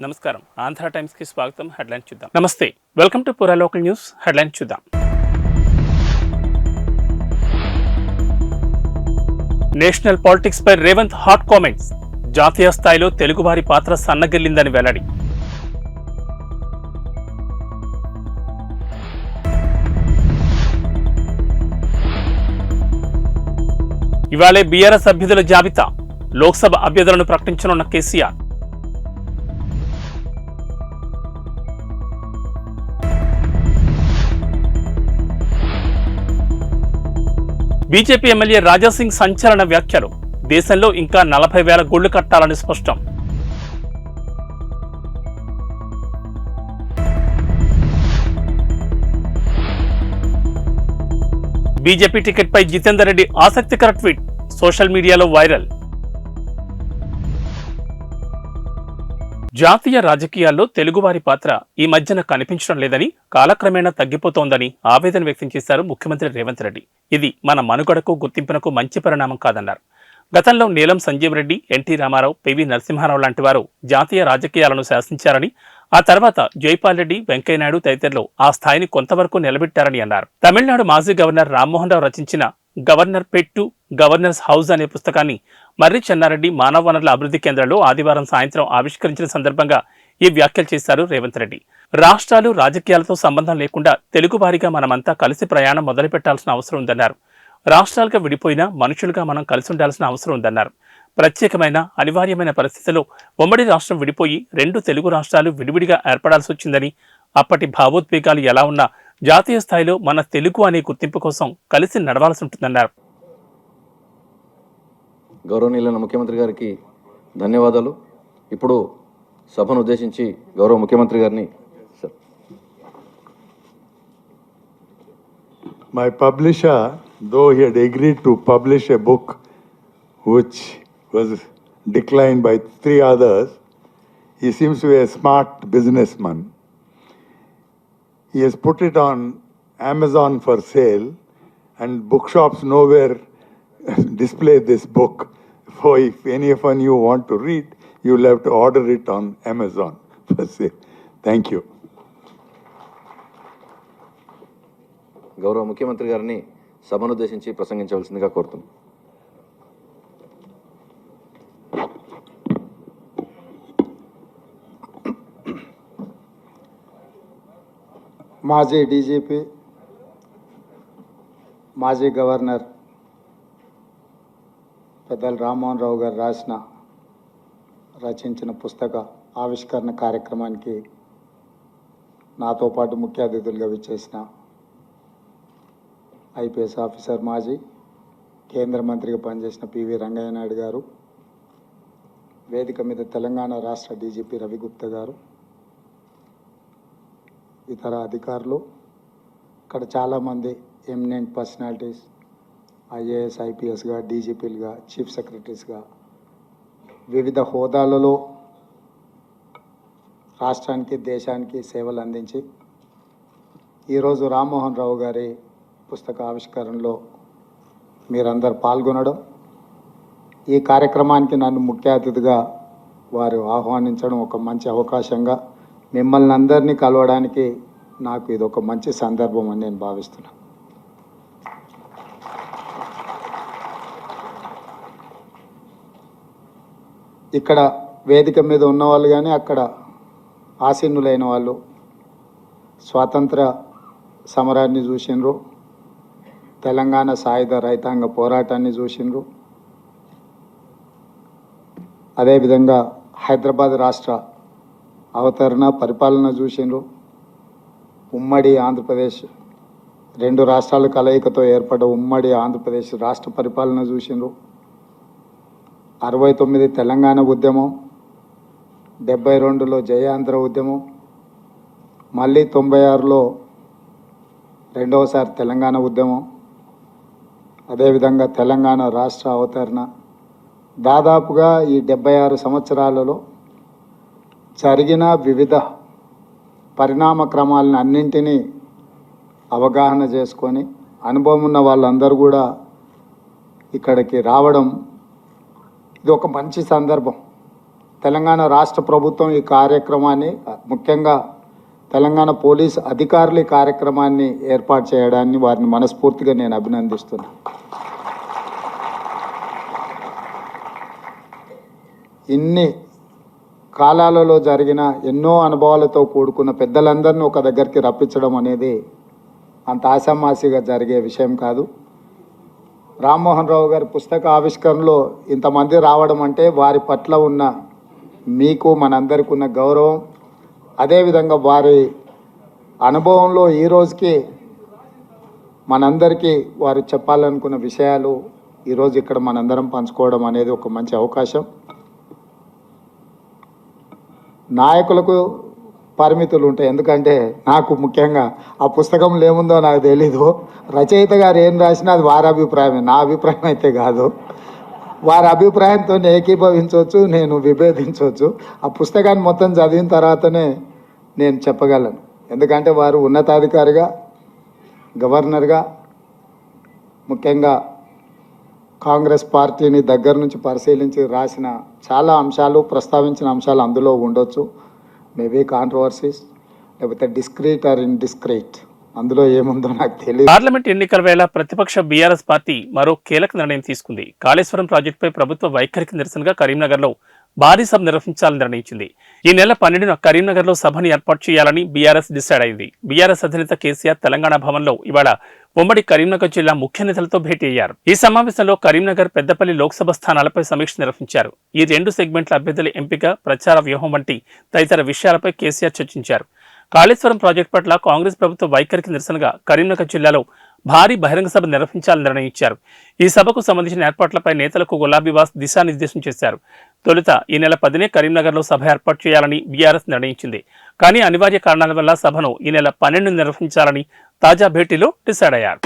నమస్కారం ఆంధ్ర టైమ్స్ కి స్వాగతం. హెడ్లైన్స్ చూద్దాం. నమస్తే, వెల్కమ్ టు పురా లోకల్ న్యూస్. హెడ్లైన్స్ చూద్దాం. నేషనల్ పాలిటిక్స్ పై రేవంత్ హాట్ కామెంట్స్. జాతీయ స్థాయిలో తెలుగువారి పాత్ర సన్నగిల్లిందని వెల్లడి. ఇవాళే బీఆర్ఎస్ అభ్యర్థుల జాబితా. లోక్సభ అభ్యర్థులను ప్రకటించనున్న కేసీఆర్. బీజేపీ ఎమ్మెల్యే రాజాసింగ్ సంచలన వ్యాఖ్యలు. దేశంలో ఇంకా 40,000 గుళ్లు కట్టాలని స్పష్టం. బీజేపీ టికెట్పై జితేందర్ రెడ్డి ఆసక్తికర ట్వీట్ సోషల్ మీడియాలో వైరల్. జాతీయ రాజకీయాల్లో తెలుగువారి పాత్ర ఈ మధ్యన కనిపించడం లేదని, కాలక్రమేణా తగ్గిపోతోందని ఆవేదన వ్యక్తం చేశారు ముఖ్యమంత్రి రేవంత్ రెడ్డి. ఇది మన మనుగడకు గుర్తింపునకు మంచి పరిణామం కాదన్నారు. గతంలో నీలం సంజీవ్ రెడ్డి, ఎన్టీ రామారావు, పివి నరసింహారావు లాంటి వారు జాతీయ రాజకీయాలను శాసించారని, ఆ తర్వాత జైపాల్ రెడ్డి, వెంకయ్యనాయుడు తదితరులు ఆ స్థాయిని కొంతవరకు నిలబెట్టారని అన్నారు. తమిళనాడు మాజీ గవర్నర్ రామ్మోహన్ రావు రచించిన గవర్నర్ పెట్టు గవర్నర్స్ హౌస్ అనే పుస్తకాన్ని మర్రి చెన్నారెడ్డి మానవ వనరుల అభివృద్ధి కేంద్రంలో ఆదివారం సాయంత్రం ఆవిష్కరించిన సందర్భంగా ఈ వ్యాఖ్యలు చేశారు రేవంత్ రెడ్డి. రాష్ట్రాలు రాజకీయాలతో సంబంధం లేకుండా తెలుగువారిగా మనమంతా కలిసి ప్రయాణం మొదలుపెట్టాల్సిన అవసరం ఉందన్నారు. రాష్ట్రాలుగా విడిపోయినా మనుషులుగా మనం కలిసి ఉండాల్సిన అవసరం ఉందన్నారు. ప్రత్యేకమైన అనివార్యమైన పరిస్థితుల్లో ఉమ్మడి రాష్ట్రం విడిపోయి 2 తెలుగు రాష్ట్రాలు విడివిడిగా ఏర్పడాల్సి వచ్చిందని, అప్పటి భావోద్వేగాలు ఎలా ఉన్నా జాతీయ స్థాయిలో మన తెలుగు అనే గుర్తింపు కోసం కలిసి నడవాల్సి ఉంటుందన్నారు. గౌరవనీయులైన ముఖ్యమంత్రి గారికి ధన్యవాదాలు. ఇప్పుడు సభను ఉద్దేశించి గౌరవ ముఖ్యమంత్రి గారిని My publisher, though he had agreed to publish a book which was declined by 3 others, he seems to be a smart businessman. He has put it on Amazon for sale, and bookshops nowhere display this book. So if any of you want to read, you will have to order it on Amazon for sale. Thank you. గౌరవ ముఖ్యమంత్రి గారిని సభను ఉద్దేశించి ప్రసంగించవలసిందిగా కోరుతున్నాను. మాజీ DGP, మాజీ governor పెద్దలు రామ్మోహన్ రావు గారు రచించిన పుస్తక ఆవిష్కరణ కార్యక్రమానికి నాతో పాటు ముఖ్య అతిథులుగా విచ్చేసిన ఐపీఎస్ ఆఫీసర్, మాజీ కేంద్ర మంత్రిగా పనిచేసిన పివి రంగయ్య నాయుడు గారు, వేదిక మీద తెలంగాణ రాష్ట్ర డీజీపీ రవిగుప్తా గారు, ఇతర అధికారులు, ఇక్కడ చాలామంది ఎమినెంట్ పర్సనాలిటీస్, ఐఏఎస్, ఐపీఎస్గా, డీజీపీలుగా, చీఫ్ సెక్రటరీస్గా వివిధ హోదాలలో రాష్ట్రానికి, దేశానికి సేవలు అందించి ఈరోజు రామ్మోహన్ రావు గారి పుస్తక ఆవిష్కరణలో మీరందరూ పాల్గొనడం, ఈ కార్యక్రమానికి నన్ను ముఖ్య అతిథిగా వారు ఆహ్వానించడం ఒక మంచి అవకాశంగా, మిమ్మల్ని అందరినీ కలవడానికి నాకు ఇది ఒక మంచి సందర్భం అని నేను భావిస్తున్నాను. ఇక్కడ వేదిక మీద ఉన్నవాళ్ళు కానీ అక్కడ ఆసీనులైన వాళ్ళు స్వాతంత్ర సమరాన్ని చూసినారు, తెలంగాణ సాయుధ రైతాంగ పోరాటాన్ని చూసినారు, అదేవిధంగా హైదరాబాద్ రాష్ట్ర అవతరణ పరిపాలన చూసినారు, ఉమ్మడి ఆంధ్రప్రదేశ్ 2 రాష్ట్రాల కలయికతో ఏర్పడ్డ ఉమ్మడి ఆంధ్రప్రదేశ్ రాష్ట్ర పరిపాలన చూసినారు, 69 తెలంగాణ ఉద్యమం, 72లో జయాంధ్ర ఉద్యమం, మళ్ళీ 96లో రెండవసారి తెలంగాణ ఉద్యమం, అదేవిధంగా తెలంగాణ రాష్ట్ర అవతరణ. దాదాపుగా ఈ 76 సంవత్సరాలలో జరిగిన వివిధ పరిణామ క్రమాలను అన్నింటినీ అవగాహన చేసుకొని అనుభవం ఉన్న వాళ్ళందరూ కూడా ఇక్కడికి రావడం ఇది ఒక మంచి సందర్భం. తెలంగాణ రాష్ట్ర ప్రభుత్వం ఈ కార్యక్రమాన్ని, ముఖ్యంగా తెలంగాణ పోలీస్ అధికారులు ఈ కార్యక్రమాన్ని ఏర్పాటు చేయడాన్ని వారిని మనస్ఫూర్తిగా నేను అభినందిస్తున్నాను. ఇన్ని కాలాలలో జరిగిన ఎన్నో అనుభవాలతో కూడుకున్న పెద్దలందరినీ ఒక దగ్గరికి రప్పించడం అనేది అంత ఆషామాషిగా జరిగే విషయం కాదు. రామ్మోహన్ రావు గారి పుస్తక ఆవిష్కరణలో ఇంతమంది రావడం అంటే వారి పట్ల ఉన్న మీకు మనందరికీ ఉన్న గౌరవం, అదేవిధంగా వారి అనుభవంలో ఈ రోజుకి మనందరికీ వారు చెప్పాలనుకున్న విషయాలు ఈరోజు ఇక్కడ మనందరం పంచుకోవడం అనేది ఒక మంచి అవకాశం. నాయకులకు పరిమితులు ఉంటాయి, ఎందుకంటే నాకు ముఖ్యంగా ఆ పుస్తకంలో ఏముందో నాకు తెలీదు. రచయిత గారు ఏం రాసినా అది వారి అభిప్రాయమే, నా అభిప్రాయం అయితే కాదు. వారి అభిప్రాయంతో ఏకీభవించవచ్చు, నేను విభేదించవచ్చు. ఆ పుస్తకాన్ని మొత్తం చదివిన తర్వాతనే నేను చెప్పగలను. ఎందుకంటే వారు ఉన్నతాధికారిగా, గవర్నర్గా, ముఖ్యంగా కాంగ్రెస్ పార్టీని దగ్గర నుంచి పరిశీలించి రాసిన చాలా అంశాలు, ప్రస్తావించిన అంశాలు అందులో ఉండొచ్చు. మేబీ కాంట్రవర్సీస్, లేకపోతే డిస్క్రీట్ ఆర్ ఇండిస్క్రీట్, అందులో ఏముందో నాకు తెలియదు. పార్లమెంట్ ఎన్నికల వేళ ప్రతిపక్ష బీఆర్ఎస్ పార్టీ మరో కీలక నిర్ణయం తీసుకుంది. కాళేశ్వరం ప్రాజెక్టుపై ప్రభుత్వ వైఖరికి నిరసనగా కరీంనగర్లో భారీ సభ నిర్వహించాలని నిర్ణయించింది. ఈ నెల 12న కరీంనగర్లో సభని ఏర్పాటు చేయాలని బీఆర్ఎస్ డిసైడ్ అయింది. బీఆర్ఎస్ అధినేత కేసీఆర్ తెలంగాణ భవన్లో ఇవాళ ఉమ్మడి కరీంనగర్ జిల్లా ముఖ్య నేతలతో భేటీ అయ్యారు. ఈ సమావేశంలో కరీంనగర్, పెద్దపల్లి లోక్సభ స్థానాలపై సమీక్ష నిర్వహించారు. ఈ 2 సెగ్మెంట్ల అభ్యర్థుల ఎంపిక, ప్రచార వ్యూహం వంటి తదితర విషయాలపై కేసీఆర్ చర్చించారు. కాళేశ్వరం ప్రాజెక్టు పట్ల కాంగ్రెస్ ప్రభుత్వ వైఖరికి నిరసనగా కరీంనగర్ జిల్లాలో భారీ బహిరంగ సభ నిర్వహించాలని నిర్ణయించారు. ఈ సభకు సంబంధించిన ఏర్పాట్లపై నేతలకు గులాబీవాస్ దిశానిర్దేశం చేశారు. తొలుత ఈ నెల 10నే కరీంనగర్లో సభ ఏర్పాటు చేయాలని బీఆర్ఎస్ నిర్ణయించింది. కానీ అనివార్య కారణాల వల్ల సభను ఈ నెల 12న నిర్వహించాలని తాజా భేటీలో డిసైడ్ అయ్యారు.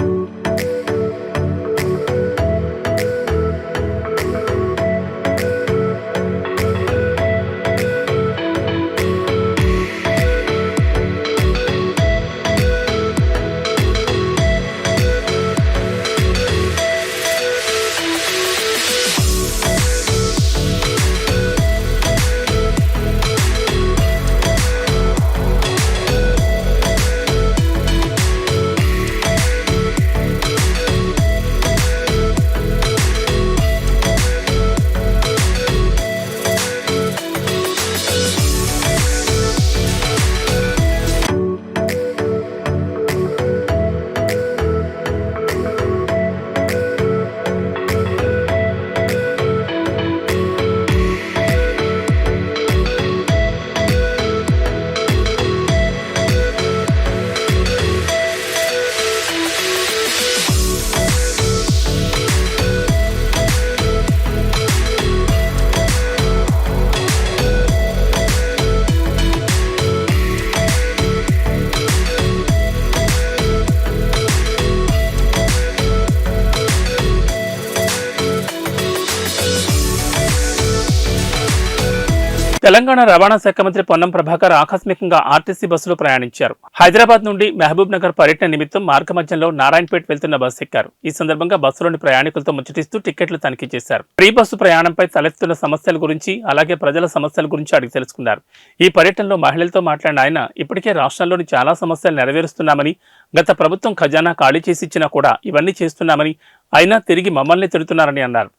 తెలంగాణ రవాణా శాఖ మంత్రి పొన్నం ప్రభాకర్ ఆకస్మికంగా ఆర్టీసీ బస్సులో ప్రయాణించారు. హైదరాబాద్ నుండి మహబూబ్ నగర్ పర్యటన నిమిత్తం మార్గ మధ్యంలో నారాయణపేట వెళ్తున్న బస్సు ఎక్కారు. ఈ సందర్భంగా బస్సులోని ప్రయాణికులతో ముచ్చటిస్తూ టికెట్లు తనిఖీ చేశారు. ఫ్రీ బస్సు ప్రయాణంపై తలెత్తుతున్న సమస్యల గురించి, అలాగే ప్రజల సమస్యల గురించి అడిగి తెలుసుకున్నారు. ఈ పర్యటనలో మహిళలతో మాట్లాడిన ఆయన ఇప్పటికే రాష్ట్రంలోని చాలా సమస్యలు నెరవేరుస్తున్నామని, గత ప్రభుత్వం ఖజానా ఖాళీ చేసి ఇచ్చినా కూడా ఇవన్నీ చేస్తున్నామని, అయినా తిరిగి మమ్మల్ని తిడుతున్నారని అన్నారు.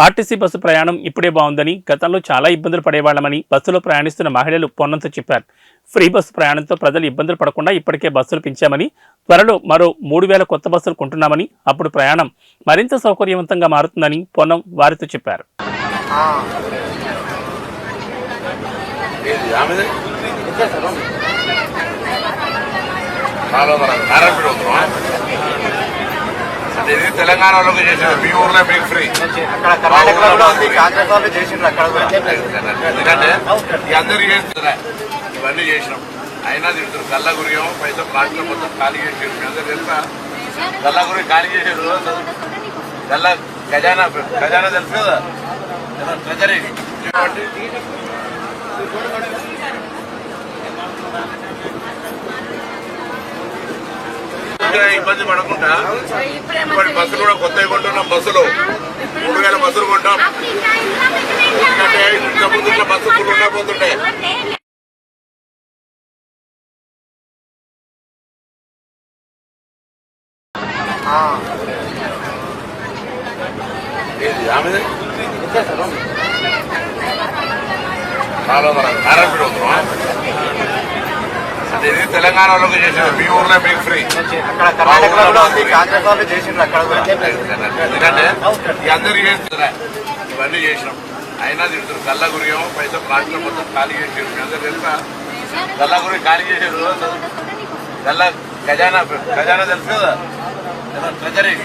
ఆర్టీసీ బస్సు ప్రయాణం ఇప్పుడే బాగుందని, గతంలో చాలా ఇబ్బందులు పడేవాళ్లమని బస్సులో ప్రయాణిస్తున్న మహిళలు పొన్నంతో చెప్పారు. ఫ్రీ బస్సు ప్రయాణంతో ప్రజలు ఇబ్బందులు పడకుండా ఇప్పటికే బస్సులు పెంచామని, త్వరలో మరో 3000 కొత్త బస్సులు కొంటున్నామని, అప్పుడు ప్రయాణం మరింత సౌకర్యవంతంగా మారుతుందని పొన్నం వారితో చెప్పారు. ఇది తెలంగాణ వాళ్ళకి చేసిన మీ ఊర్లో మీకు ఫ్రీ, ఎందుకంటే ఈ అందరూ చేస్తున్నా ఇవన్నీ చేసినాం. అయినా తిడుతున్నారు గల్లా గురియం పైసా ప్లాస్టిక్ మొత్తం ఖాళీ చేసారు. మీ అందరూ తెలుసా గల్లా గురి ఖాళీ చేసారు. గల్లా ఖజానా తెలుసు కదా, ట్రెజరీ ఇంకా ఇబ్బంది పడకుండా ఇప్పటి బస్సులు కూడా కొత్తగా కొంటున్నాం. బస్సులు 3000 బస్సులు కొంటాం. ఎందుకంటే ఇంత ముందు ఇట్లా బస్సు ఫుల్ ఉండకపోతుంటే ఆమె నారాయణపేట అవుతున్నాం. అంటే ఇది తెలంగాణ వాళ్ళకి చేసారు. మీ ఊర్లో మీకు ఫ్రీ. ఎందుకంటే ఈ అందరు చేస్తున్నారా ఇవన్నీ చేసినాం. అయినా తిడుతున్నారు. గల్లా గురియం పైసా రాష్ట్రం మొత్తం ఖాళీ చేసారు. మీ అందరు తెలుసా? గల్లా గురి ఖాళీ చేసారు. గల్లా ఖజానా తెలుసు కదా, ట్రెజరీ.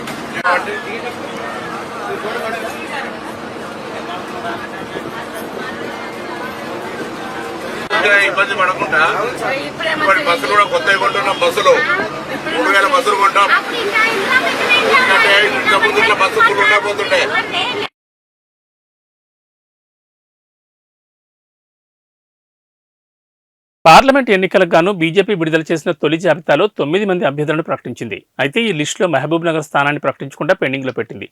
ఇబ్బంది పడకుండా ఇప్పటి బస్సులు కూడా కొత్తగా కొంటున్నాం. బస్సులు 3000 బస్సులు కొంటాం. ఎందుకంటే ఇంత ముందు ఇట్లా బస్సు ఫుల్ ఉండకపోతుంటే పార్లమెంట్ ఎన్నికలకు గాను బీజేపీ విడుదల చేసిన తొలి జాబితాలో 9 మంది అభ్యర్థులను ప్రకటించింది. అయితే ఈ లిస్టులో మహబూబ్ నగర్ స్థానాన్ని ప్రకటించకుండా పెండింగ్లో పెట్టింది.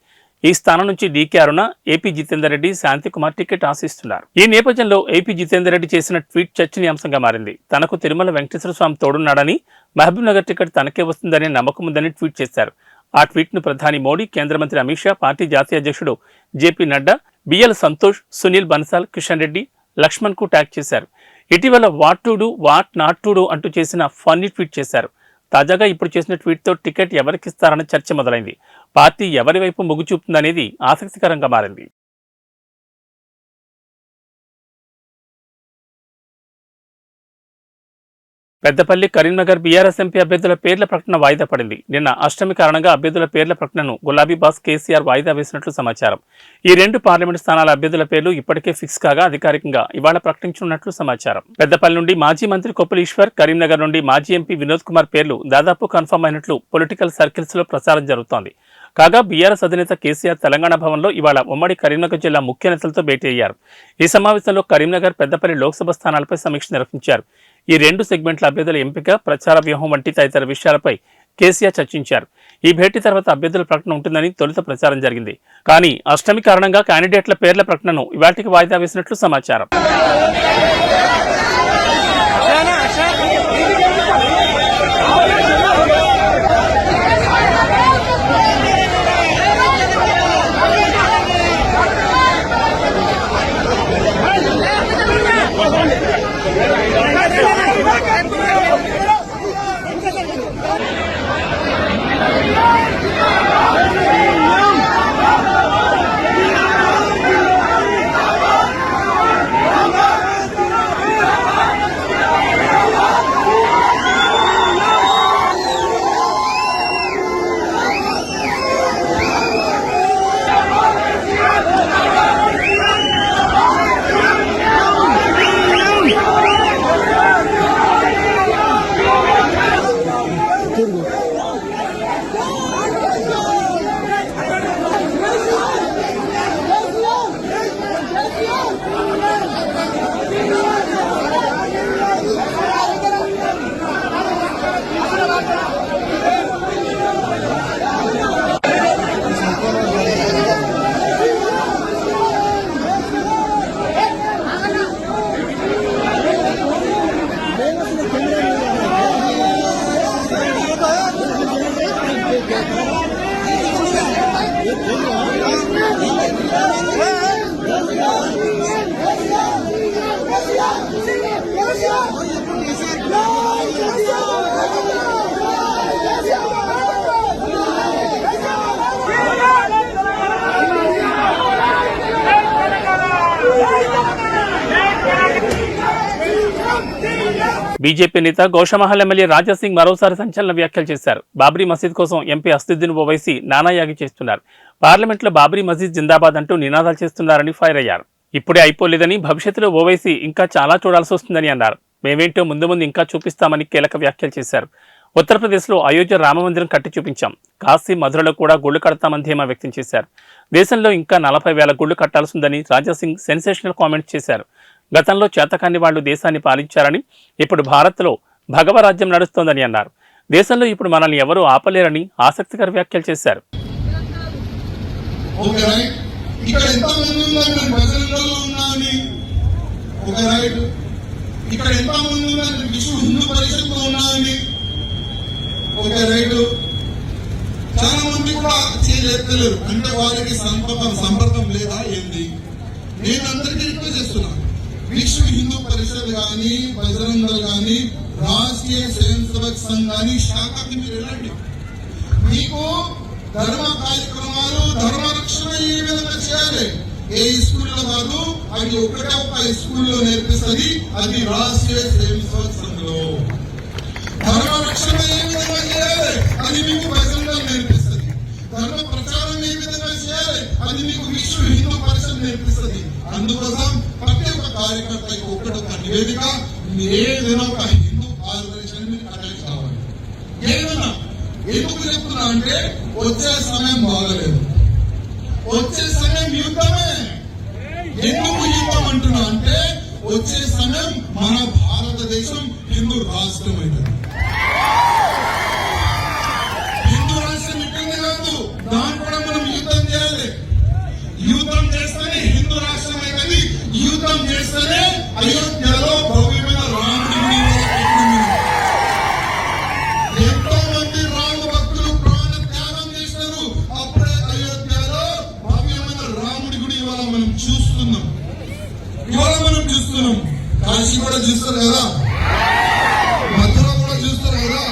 ఈ స్థానం నుంచి డీకే అరుణ, ఏపీ జితేందర్ రెడ్డి, శాంతికుమార్ టికెట్ ఆశిస్తున్నారు. ఈ నేపథ్యంలో ఏపీ జితేందర్ రెడ్డి చేసిన ట్వీట్ చర్చనీయాంశంగా మారింది. తనకు తిరుమల వెంకటేశ్వర స్వామి తోడున్నాడని, మహబూబ్ నగర్ టికెట్ తనకే వస్తుందనే నమ్మకం ఉందని ట్వీట్ చేశారు. ఆ ట్వీట్ను ప్రధాని మోడీ, కేంద్ర మంత్రి అమిత్ షా, పార్టీ జాతీయ అధ్యక్షుడు జేపీ నడ్డా, బిఎల్ సంతోష్, సునీల్ బన్సాల్, కిషన్ రెడ్డి, లక్ష్మణ్ కు ట్యాగ్ చేశారు. ఇటీవల what to do, what not to do అంటూ చేసిన ఫన్నీ ట్వీట్ చేశారు. తాజాగా ఇప్పుడు చేసిన ట్వీట్తో టికెట్ ఎవరికిస్తారన్న చర్చ మొదలైంది. పార్టీ ఎవరి వైపు మొగ్గు చూపుతుందనేది ఆసక్తికరంగా మారింది. పెద్దపల్లి, కరీంనగర్ బీఆర్ఎస్ ఎంపీ అభ్యర్థుల పేర్ల ప్రకటన వాయిదా పడింది. నిన్న అష్టమి కారణంగా అభ్యర్థుల పేర్ల ప్రకటనను గులాబీ బాస్ కేసీఆర్ వాయిదా వేసినట్లు సమాచారం. ఈ 2 పార్లమెంటు స్థానాల అభ్యర్థుల పేర్లు ఇప్పటికే ఫిక్స్ కాగా అధికారికంగా ఇవాళ ప్రకటించనున్నట్లు సమాచారం. పెద్దపల్లి నుండి మాజీ మంత్రి కొప్పుల ఈశ్వర్, కరీంనగర్ నుండి మాజీ ఎంపీ వినోద్ కుమార్ పేర్లు దాదాపు కన్ఫర్మ్ అయినట్లు పొలిటికల్ సర్కిల్స్ లో ప్రచారం జరుగుతోంది. కాగా బీఆర్ఎస్ అధినేత కేసీఆర్ తెలంగాణ భవన్లో ఇవాళ ఉమ్మడి కరీంనగర్ జిల్లా ముఖ్య నేతలతో భేటీ అయ్యారు. ఈ సమావేశంలో కరీంనగర్, పెద్దపల్లి లోక్సభ స్థానాలపై సమీక్ష నిర్వహించారు. ఈ 2 సెగ్మెంట్ల అభ్యర్థుల ఎంపిక, ప్రచార వ్యూహం వంటి తదితర విషయాలపై కేసీఆర్ చర్చించారు. ఈ భేటీ తర్వాత అభ్యర్థుల ప్రకటన ఉంటుందని తొలుత ప్రచారం జరిగింది. కానీ అష్టమి కారణంగా క్యాండిడేట్ల పేర్ల ప్రకటనను ఇవాటికి వాయిదా వేసినట్లు సమాచారం. బీజేపీ నేత గోషమహల్ ఎమ్మెల్యే రాజాసింగ్ మరోసారి సంచలన వ్యాఖ్యలు చేశారు. బాబ్రీ మసీద్ కోసం ఎంపీ అసదుద్దీన్ ఓవైసీ నానాయాగి చేస్తున్నారు. పార్లమెంట్లో బాబ్రీ మసీద్ జిందాబాద్ అంటూ నినాదాలు చేస్తున్నారని ఫైర్ అయ్యారు. ఇప్పుడే అయిపోలేదని, భవిష్యత్తులో ఓవైసీ ఇంకా చాలా చూడాల్సి వస్తుందని అన్నారు. మేమేంటో ముందు ముందు ఇంకా చూపిస్తామని కీలక వ్యాఖ్యలు చేశారు. ఉత్తరప్రదేశ్లో అయోధ్య రామమందిరం కట్టి చూపించాం, కాశీ, మధురలో కూడా గుళ్లు కడతామని ధీమా వ్యక్తం చేశారు. దేశంలో ఇంకా 40,000 గుళ్లు కట్టాల్సిందని రాజాసింగ్ సెన్సేషనల్ కామెంట్స్ చేశారు. గతంలో చేతకాని వాళ్లు దేశాన్ని పాలించారని, ఇప్పుడు భారత్లో భగవరాజ్యం నడుస్తోందని అన్నారు. దేశంలో ఇప్పుడు మనల్ని ఎవరూ ఆపలేరని ఆసక్తికర వ్యాఖ్యలు చేశారు. ఒక రైట్ ఇక్కడ ఎంతమంది ఉన్నారు ప్రజలలో ఉన్నామని ఒక రైట్ ఇక్కడ ఎంతమంది ఉన్నారు విశ్వ హిందూ పరిషత్లో ఉన్నామని ఒక రైట్ చాలా మంది కూడా చేయలేరు అంటే వారికి సంపర్కం లేదా ఏంది. నేను అందరికీ రిక్వెస్ట్ చేస్తున్నాను, విశ్వ హిందూ పరిషత్ కానీ బజరంగ దళ్ కానీ రాష్ట్రీయ స్వయం సేవక్ సంఘ్ కానీ శాఖకి మీరు వెళ్ళండి. మీకు ధర్మ కార్యక్రమాలు ధర్మ రక్షణ ఏ విధంగా చేయాలి ఏ స్కూల్లో కాదు, అది ఒకటే ఒక స్కూల్లో నేర్పిస్తుంది, అది రాష్ట్రీయ స్వయం సేవక్ సంఘంలో. ధర్మ రక్షణ ఏ విధంగా చేయాలి అది మీకు బజరంగ నేర్పిస్తుంది. ధర్మ ప్రచారం ఏ విధంగా చేయాలి అది మీకు విశ్వ హిందూ పరిషత్ నేర్పిస్తుంది. అందుకోసం ప్రతి ఒక్క కార్యకర్తకి ఒకటొక నివేదిక ఏదైనా ఒక హిందూ ఆర్గనైజేషన్ అటెండ్ కావాలి. ఏదైనా ఎందుకు చెప్తున్నా అంటే వచ్చే సమయం బాగలేదు, వచ్చే సమయం యుద్ధమే. ఎందుకు యుద్ధం అంటున్నా అంటే వచ్చే సమయం మన భారతదేశం హిందూ రాష్ట్రం అవుతుంది. హిందూ రాష్ట్రం ఇట్టింది కాదు, దాన్ని కూడా మనం యుద్ధం చేయాలి. యుద్ధం చేస్తేనే హిందూ రాష్ట్రం అవుతుంది. యుద్ధం చేస్తేనే అయోధ్యలో భవ్యమైన రాముడి ఎంతో మంది రామ భక్తులు ప్రాణ త్యాగం చేశారు. అప్పుడే అయోధ్యలో భవ్యమైన రాముడి గుడి ఇవాళ మనం చూస్తున్నాం. కాశీ కూడా చూస్తారు కదా, మథుర కూడా చూస్తారు కదా.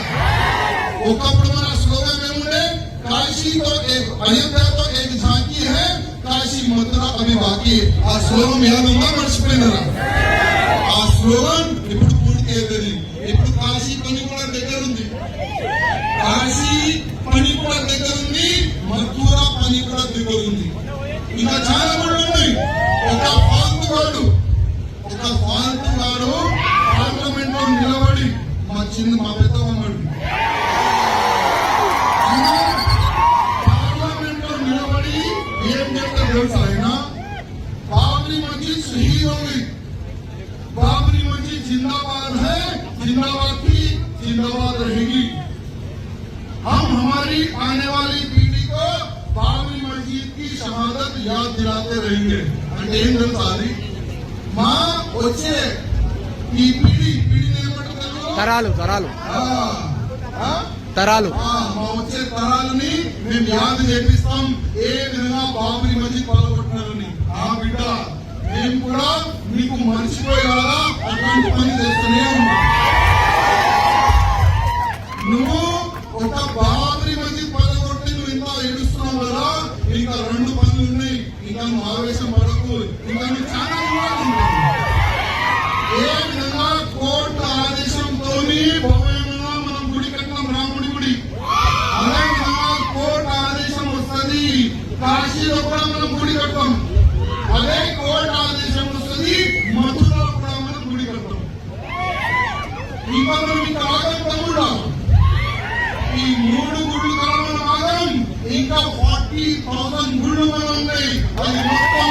ఒకప్పుడు మన స్లోగన్ ఏముండే, కాశీతో అయోధ్యతో ఏక ఝాంకీ హై, కాశీ మథుర అవి బాకీ. ఆ స్లోగన్ ఏదన్నా మర్చిపోయినారా? ఆ స్లోగన్ ఇప్పుడు పూర్తి అవుతుంది. ఇప్పుడు కాశీ పని కూడా దగ్గర ఉంది, కాశీ పని కూడా దగ్గర ఉంది, మథుర పని కూడా దగ్గర ఉంది. ఇంకా చాలా కూడా ఉన్నాయి. ఒక ఫాల్తుగాడు పార్లమెంట్ లో నిలబడి మా పెద్దమ్మడు పార్లమెంట్ లో నిలబడి ఏం చెప్తారు తెలుసా? ఆయన బాబ్రీ మస్జిద్ షహీద్ होगी, बाबरी मस्जिद जिंदाबाद है, जिंदाबाद की जिंदाबाद रहेगी. हम हमारी आने वाली पीढ़ी को बाबरी मस्जिद की शहादत याद दिलाते रहेंगे. అంటే ఏం తెలుసా? అది మా వచ్చే ఈ పీढ़ी తరాలు మా వచ్చే తరాలని మేము యాద్ చేపిస్తాం ఏ విధంగా బాబరీ మస్జిద్ పాల్గొంటున్నారని. ఆ బిడ్డ మేము కూడా మీకు మర్చిపోయేలా అటువంటి పని చేస్తూనే ఉన్నాం. నువ్వు ఒక బాబరీ మస్జిద్ పాల్గొట్టి నువ్వు ఇంత ఏడుస్తున్నావు కదా, ఇంకా 2 పనులు ఉన్నాయి. ఇంకా నువ్వు ఆవేశం పడకు, ఇంకా నువ్వు చాలా ఏ విధంగా కోర్టు ఆదేశంతో భవ్యంగా మనం గుడి కట్టినాం, రాముడి గుడి. అదే విధంగా కోర్టు ఆదేశం వస్తుంది, కాశీలో కూడా మనం గుడి కట్టాం. అదే కోర్టు ఆదేశం వస్తుంది, మథురలో కూడా మనం గుడి కట్టాం. ఇంకా మనం ఇంకా ఆగం తమ్ముడా, ఈ 3 గుళ్ళు కూడా మనం ఆగం. ఇంకా 40,000 గుళ్ళు మనం ఉన్నాయి. అది మొత్తం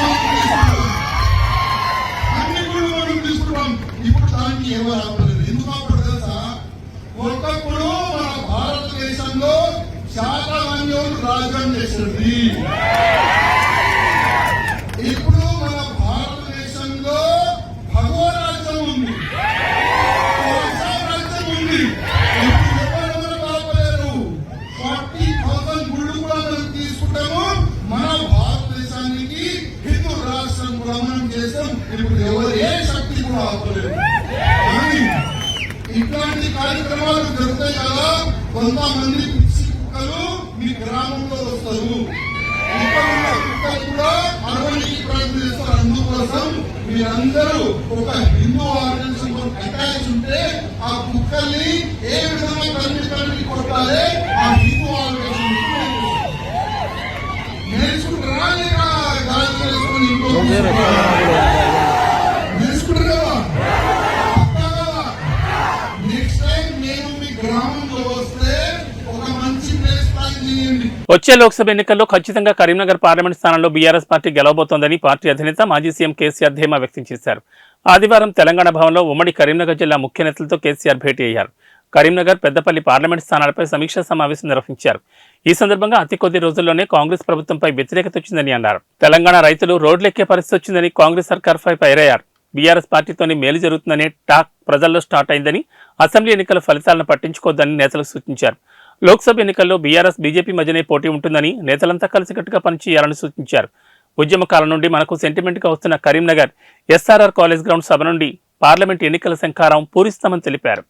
ఇప్పుడు దానికి ఎవరు ఆపలేదు. ఎందుకు ఆపలేదు తెలుసా? ఒకప్పుడు మన భారతదేశంలో శాతవాహనులు రాజ్యం చేసింది. ఇప్పుడు మన భారతదేశంలో భగవరాజ్యం ఉంది, రాజ్యం ఉంది. ఇప్పుడు ఎవరెవరు ఆపలేరు. 40,000 గుళ్ళు కూడా మనం తీసుకుంటాము. మన భారతదేశానికి హిందూ రాష్ట్రం కూడా మనం చేస్తాం. ఇప్పుడు ఎవరు ఏ శక్తి కూడా ఆపలేదు. కానీ ఇట్లాంటి కార్యక్రమాలు జరుగుతాయి కదా, కొంతమంది పిచ్చి కుక్కలు మీ గ్రామంలో వస్తారు. ఇక్కడ ఉన్న కుక్కలు కూడా అరవడానికి ప్రయత్నం చేస్తారు. అందుకోసం మీరందరూ ఒక హిందూ ఆర్గనైజేషన్ అటాచ్ ఉంటే ఆ కుక్కల్ని ఏ విధంగా కలిపి కొట్టాలి ఆ హిందూ ఆర్గనైజేషన్ నేర్చుకుంటారా? నేర్చుకుంటారా? నెక్స్ట్ టైం నేను మీ గ్రామంలో వస్తే ఒక మంచి ప్లేస్ ప్లాన్ చేయండి. వచ్చే లోక్సభ ఎన్నికల్లో ఖచ్చితంగా కరీంనగర్ పార్లమెంట్ స్థానంలో బీఆర్ఎస్ పార్టీ గెలవబోతోందని పార్టీ అధినేత మాజీ సీఎం కేసీఆర్ ధీమా వ్యక్తం చేశారు. ఆదివారం తెలంగాణ భవన్లో ఉమ్మడి కరీంనగర్ జిల్లా ముఖ్య నేతలతో కేసీఆర్ భేటీ అయ్యారు. కరీంనగర్, పెద్దపల్లి పార్లమెంట్ స్థానాలపై సమీక్షా సమావేశం నిర్వహించారు. ఈ సందర్భంగా అతి కొద్ది రోజుల్లోనే కాంగ్రెస్ ప్రభుత్వంపై వ్యతిరేకత వచ్చిందని అన్నారు. తెలంగాణ రైతులు రోడ్లెక్కే పరిస్థితి వచ్చిందని కాంగ్రెస్ సర్కార్పై ఫైరయ్యారు. బీఆర్ఎస్ పార్టీతోనే మేలు జరుగుతుందనే టాక్ ప్రజల్లో స్టార్ట్ అయిందని, అసెంబ్లీ ఎన్నికల ఫలితాలను పట్టించుకోవద్దని నేతలకు సూచించారు. లోక్సభ ఎన్నికల్లో బీఆర్ఎస్, బీజేపీ మధ్యనే పోటీ ఉంటుందని, నేతలంతా కలిసికట్టుగా పనిచేయాలని సూచించారు. ఉద్యమ కాలం నుండి మనకు సెంటిమెంట్గా వస్తున్న కరీంనగర్ ఎస్ఆర్ఆర్ కాలేజ్ గ్రౌండ్ సభ నుండి పార్లమెంట్ ఎన్నికల శంఖారం పూరిస్తామని తెలిపారు.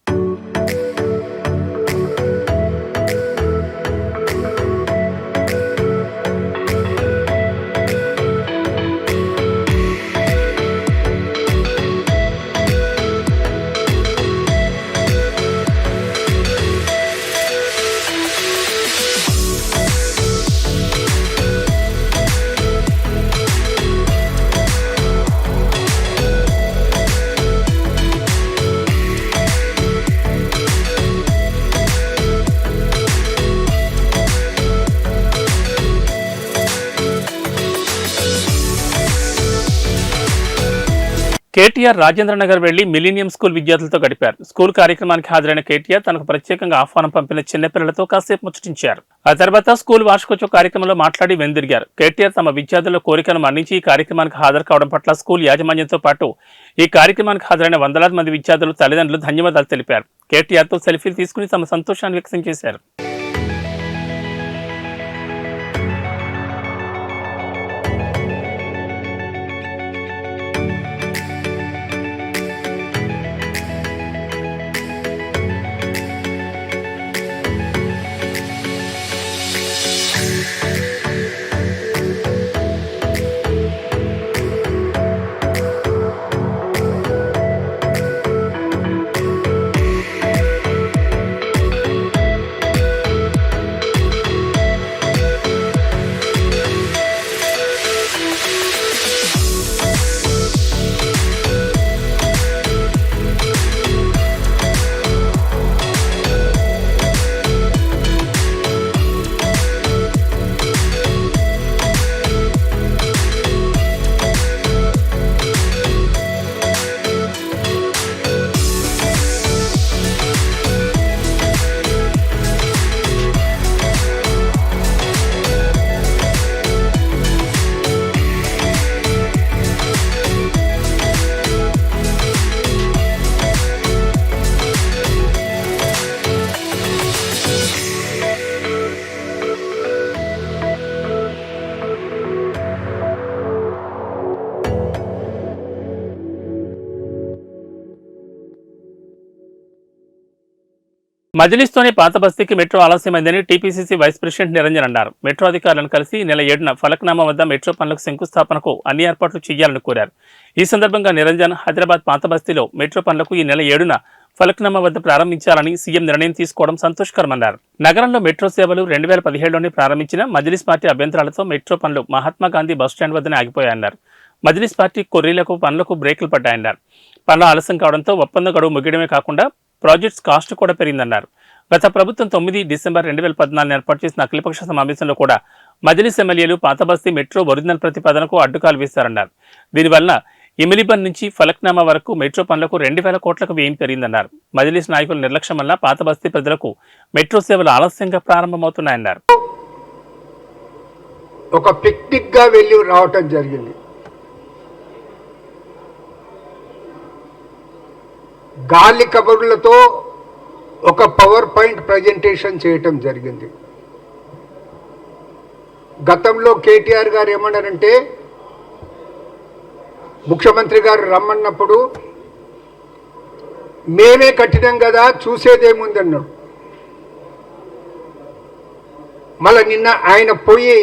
కేటీఆర్ రాజేంద్రనగర్ వెళ్లి మిలీనియం స్కూల్ విద్యార్థులతో గడిపారు. స్కూల్ కార్యక్రమానికి హాజరైన కేటీఆర్ తనకు ప్రత్యేకంగా ఆహ్వానం పంపిన చిన్నపిల్లలతో కాసేపు ముచ్చటించారు. ఆ తర్వాత స్కూల్ వార్షికోత్సవ కార్యక్రమంలో మాట్లాడి వెనుదిరిగారు. కేటీఆర్ తమ విద్యార్థుల కోరికను మన్నించి ఈ కార్యక్రమానికి హాజరు కావడం పట్ల స్కూల్ యాజమాన్యంతో పాటు ఈ కార్యక్రమానికి హాజరైన వందలాది మంది విద్యార్థులు, తల్లిదండ్రులు ధన్యవాదాలు తెలిపారు. కేటీఆర్తో సెల్ఫీలు తీసుకుని తమ సంతోషాన్ని వ్యక్తం చేశారు. మజ్లిస్తోనే పాత బస్తీకి మెట్రో ఆలస్యమైందని టీపీసీసీ వైస్ ప్రెసిడెంట్ నిరంజన్ అన్నారు. మెట్రో అధికారులను కలిసి నెల 7న ఫలక్నామా వద్ద మెట్రో పనులకు శంకుస్థాపనకు అన్ని ఏర్పాట్లు చేయాలని కోరారు. ఈ సందర్భంగా నిరంజన్ హైదరాబాద్ పాత బస్తీలో మెట్రో పనులకు ఈ నెల 7న ఫలక్నామా వద్ద ప్రారంభించాలని సీఎం నిర్ణయం తీసుకోవడం సంతోషకరమన్నారు. నగరంలో మెట్రో సేవలు 2017లోనే ప్రారంభించిన మజ్లిస్ పార్టీ అభ్యంతరాలతో మెట్రో పనులు మహాత్మాగాంధీ బస్టాండ్ వద్దనే ఆగిపోయాయన్నారు. మజ్లిస్ పార్టీ కొర్రీలకు పనులకు బ్రేకులు పడ్డాయన్నారు. పనులు ఆలస్యం కావడంతో ఒప్పంద గడువు ముగియడమే కాకుండా ప్రాజెక్ట్స్ కాస్ట్ కూడా పెరిగిందన్నారు. గత ప్రభుత్వం 9 డిసెంబర్ 2014 ఏర్పాటు చేసిన అఖిలపక్ష సమావేశంలో కూడా మజ్లిస్ ఎమ్మెల్యేలు పాత బస్తీ మెట్రో ఒరిజినల్ ప్రతిపాదనకు అడ్డుకాలు వేశారన్నారు. దీనివల్ల ఇమిలిబన్ నుంచి ఫలక్నామా వరకు మెట్రో పనులకు 2000 కోట్లకు వ్యయం పెరిగిందన్నారు. మజ్లిస్ నాయకుల నిర్లక్ష్యం వల్ల పాత బస్తీ ప్రజలకు మెట్రో సేవలు ఆలస్యంగా ప్రారంభమవుతున్నాయన్నారు. ఒక పిక్నిక్ గా వెళ్ళి రావటం జరిగింది. గాలి కబుర్లతో ఒక పవర్ పాయింట్ ప్రజెంటేషన్ చేయటం జరిగింది. గతంలో కేటీఆర్ గారు ఏమన్నారంటే, ముఖ్యమంత్రి గారు రమ్మన్నప్పుడు మేమే కట్టినాం కదా చూసేదేముందన్నాడు. మళ్ళీ నిన్న ఆయన పోయి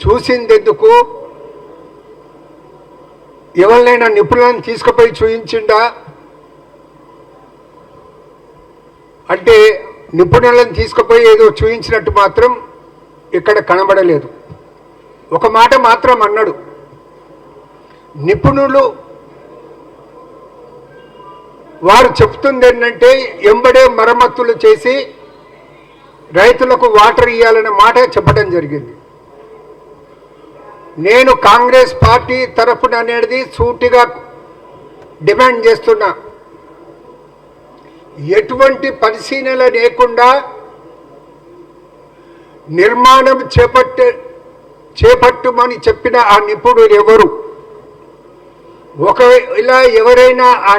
చూసిందెందుకు, ఎవరినైనా నిపుణులను తీసుకుపోయి చూయించిండా అంటే నిపుణులను తీసుకుపోయి ఏదో చూయించినట్టు మాత్రం ఇక్కడ కనబడలేదు. ఒక మాట మాత్రం అన్నాడు, నిపుణులు వారు చెప్తుంది ఏంటంటే ఎంబడే మరమ్మతులు చేసి రైతులకు వాటర్ ఇవ్వాలనే మాట చెప్పడం జరిగింది. నేను కాంగ్రెస్ పార్టీ తరఫున అనేది సూటిగా డిమాండ్ చేస్తున్నా, ఎటువంటి పరిశీలన లేకుండా నిర్మాణం చేపట్టుమని చెప్పిన ఆ నిపుణుడు ఎవరు? ఒకవేళ ఎవరైనా ఆ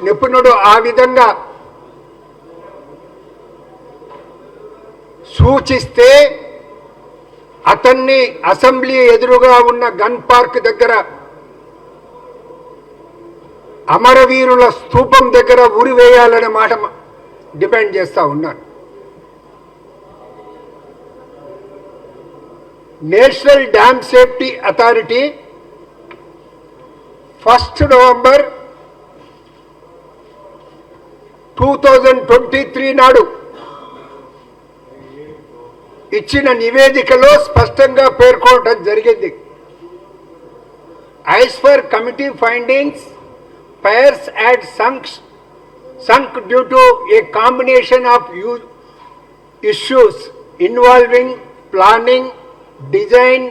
నిపుణుడు ఆ విధంగా సూచిస్తే అతన్ని అసెంబ్లీ ఎదురుగా ఉన్న గన్ పార్క్ దగ్గర అమరవీరుల స్తూపం దగ్గర ఉరివేయాలనే మాట డిమాండ్ చేస్తా ఉన్నాను. National dam safety authority 1 November 2023 నాడు ఇచ్చిన నివేదికలో స్పష్టంగా పేర్కొనడం జరిగింది. As per committee findings, piers had sunk due to a combination of issues involving planning, design,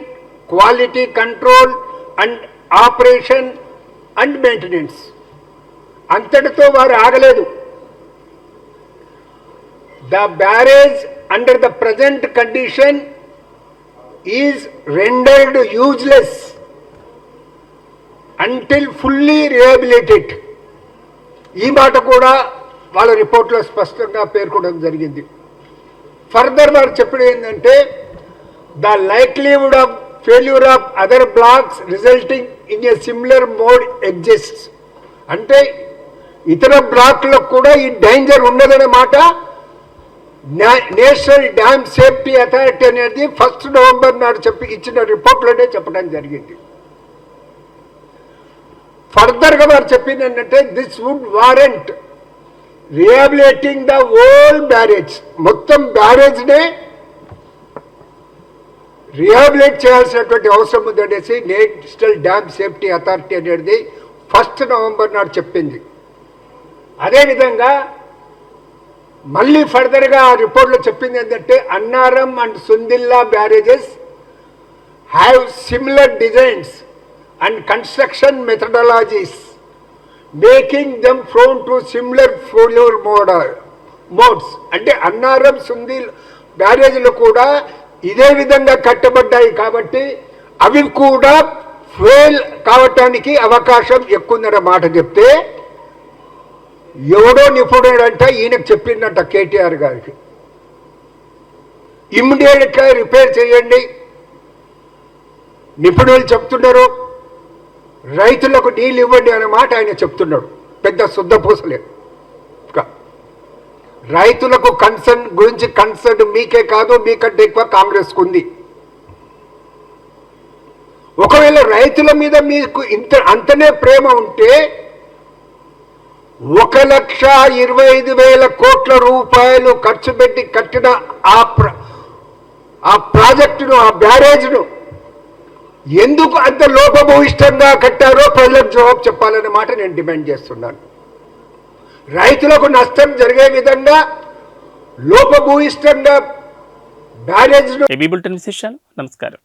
quality control and operation and maintenance. అంతటితో వారు ఆగలేదు. The barrage under the present condition is rendered useless until fully rehabilitated. ఈ మాట కూడా వాళ్ళ రిపోర్ట్లో స్పష్టంగా పేర్కొనడం జరిగింది. ఫర్దర్ వారు చెప్పడం ఏంటంటే the likelihood of failure of other blocks resulting in a similar mode exists. అంటే ఇతర బ్లాక్లకు కూడా ఈ డేంజర్ ఉన్నదనే మాట నేషనల్ డ్యామ్ సేఫ్టీ అథారిటీ అనేది 1 నవంబర్ నాడు ఇచ్చిన రిపోర్ట్లోనే చెప్పడం జరిగింది. ఫర్దర్గా వారు చెప్పింది ఏంటంటే this would warrant rehabilitating the whole barrage. మొత్తం బ్యారేజ్నే రిహాబిలిటేట్ చేయాల్సినటువంటి అవసరం ఉందనేసి నేషనల్ డ్యామ్ సేఫ్టీ అథారిటీ అనేది 1 నవంబర్ నాడు చెప్పింది. అదేవిధంగా మళ్ళీ ఫర్దర్గా ఆ రిపోర్ట్లో చెప్పింది ఏంటంటే Annaram and Sundilla barrages have similar designs and construction methodologies making them prone to similar failure modes. అంటే అన్నారం సుందిల్ బ్యారేజీలు కూడా ఇదే విధంగా కట్టబడ్డాయి కాబట్టి అవి కూడా ఫెయిల్ కావటానికి అవకాశం ఎక్కువ ఉందన్న మాట చెప్తే ఎవడో నిపుణుడంట ఈయనకు చెప్పిందంట కేటీఆర్ గారికి ఇమ్మీడియట్గా రిపేర్ చేయండి. నిపుణులు చెప్తున్నారు రైతులకు నీళ్ళు ఇవ్వండి అనే మాట ఆయన చెప్తున్నాడు. పెద్ద శుద్ధపూసలే. రైతులకు కన్సర్న్ మీకే కాదు, మీకంటే ఎక్కువ కాంగ్రెస్కు ఉంది. ఒకవేళ రైతుల మీద మీకు అంతనే ప్రేమ ఉంటే 1,25,000 కోట్ల రూపాయలు ఖర్చు పెట్టి కట్టిన ఆ ప్రాజెక్టును, ఆ బ్యారేజ్ను ఎందుకు అంత లోపభూయిష్టంగా కట్టారో ప్రజలకు జవాబు చెప్పాలనే మాట నేను డిమాండ్ చేస్తున్నాను. రైతులకు నష్టం జరిగే విధంగా లోపభూయిష్టంగా బ్యారేజ్ను నమస్కారం.